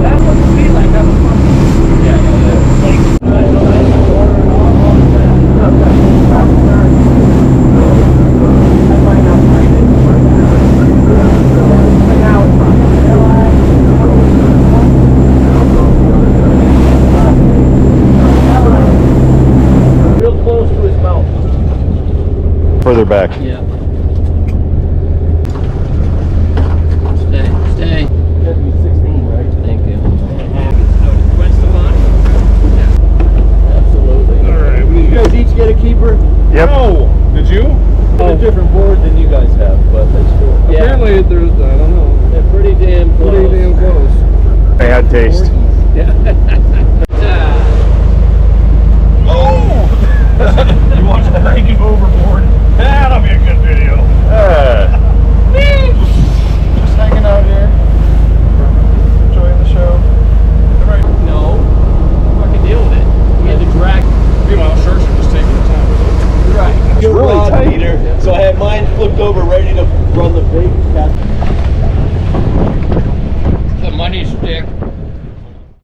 That's what the speed like that was fun. Real close to his mouth. Further back. Yeah. Stay. That'd be 16, right? Thank you. Absolutely. Alright, you guys each get a keeper? Yep. No! Did you? A different board than you guys have, but that's cool. Yeah. Apparently there's, I don't know. They're pretty damn close. Pretty damn close. Bad taste. Yeah.